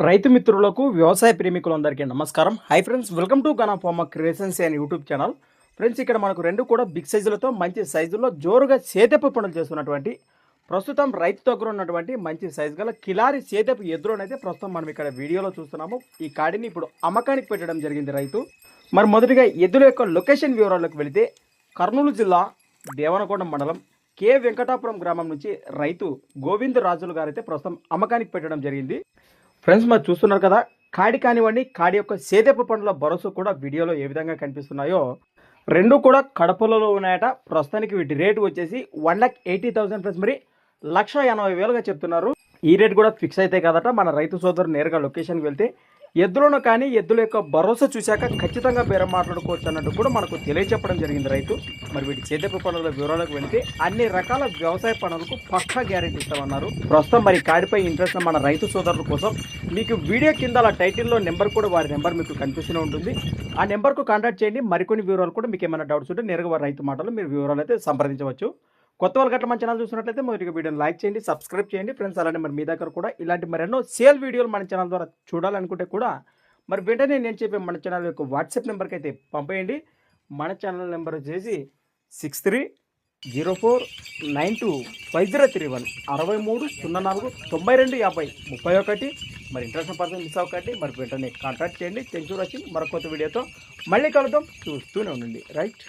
రైతు మిత్రులకు వ్యవసాయ ప్రేమికులందరికీ నమస్కారం. Hi friends, welcome to Gana pharma creations and YouTube channel. Friends, ఇక్కడ మనకు రెండు కూడా బిగ్ సైజులతో మంచి సైజుల్లో జోరుగా సేదెపు పనులు చేస్తున్నటువంటి ప్రస్తుతం రైతు దగ్గర ఉన్నటువంటి మంచి సైజు గల కిలారి సేదెపు ఎద్దులోనైతే ప్రస్తుతం మనం ఇక్కడ వీడియోలో చూస్తున్నాము. ఈ కాడిని ఇప్పుడు అమ్మకానికి పెట్టడం జరిగింది రైతు. మరి మొదటిగా ఎద్దుల యొక్క లొకేషన్ వివరాలకు వెళితే కర్నూలు జిల్లా దేవనకొండ మండలం కె వెంకటాపురం గ్రామం నుంచి రైతు గోవింద్ రాజులు గారైతే ప్రస్తుతం అమ్మకానికి పెట్టడం జరిగింది. ఫ్రెండ్స్, మరి చూస్తున్నారు కదా, కాడి కానివ్వండి, కాడి యొక్క సేదెపు పండ్ల భరోసా కూడా వీడియోలో ఏ విధంగా కనిపిస్తున్నాయో రెండు కూడా కడపలలో ఉన్నాయట. ప్రస్తుతానికి వీటి రేటు వచ్చేసి 1,80,000 ఫ్రెండ్స్. మరి 1,80,000గా చెప్తున్నారు. ఈ రేట్ కూడా ఫిక్స్ అయితే కదట. మన రైతు సోదరు నేరుగా లొకేషన్కి వెళ్తే ఎద్దులను కానీ ఎద్దుల యొక్క భరోసా చూశాక ఖచ్చితంగా బేరం మాట్లాడుకోవచ్చు అన్నట్టు కూడా మనకు తెలియచెప్పడం జరిగింది రైతు. మరి వీటి సేదెపు పనుల వివరాలకు వెళితే అన్ని రకాల వ్యవసాయ పనులకు పక్కా గ్యారెంటీ ఇస్తామన్నారు. ప్రస్తుతం మరి కాడిపై ఇంట్రెస్ట్ మన రైతు సోదరుల కోసం మీకు వీడియో కింద అలా టైటిల్లో నెంబర్ కూడా వారి నెంబర్ మీకు కనిపిస్తూనే ఉంటుంది. ఆ నెంబర్కు కాంటాక్ట్ చేయండి. మరికొన్ని వివరాలు కూడా మీకు ఏమైనా డౌట్స్ ఉంటే నేరుగా వారి రైతు మాటలు మీరు వివరాలు అయితే సంప్రదించవచ్చు. కొత్త వాళ్ళు గట్ల మన ఛానల్ చూసినట్లయితే మొదటిగా వీడియోని లైక్ చేయండి, సబ్స్క్రైబ్ చేయండి ఫ్రెండ్స్. అలానే మరి మీ దగ్గర కూడా ఇలాంటి మరెన్నో సేల్ వీడియోలు మన ఛానల్ ద్వారా చూడాలనుకుంటే కూడా మరి వెంటనే నేను చెప్పే మన ఛానల్ యొక్క వాట్సాప్ నెంబర్కి అయితే పంపేయండి. మన ఛానల్ నెంబర్ వచ్చేసి 6304925031 6304925031. మరి ఇంట్రెస్ట్ పర్సన్ మిస్ అవ్వకండి. మరి వెంటనే కాంటాక్ట్ చేయండి. Thank you for watching. మరొక కొత్త వీడియోతో మళ్ళీ కలుద్దాం. చూస్తూనే ఉండండి. రైట్.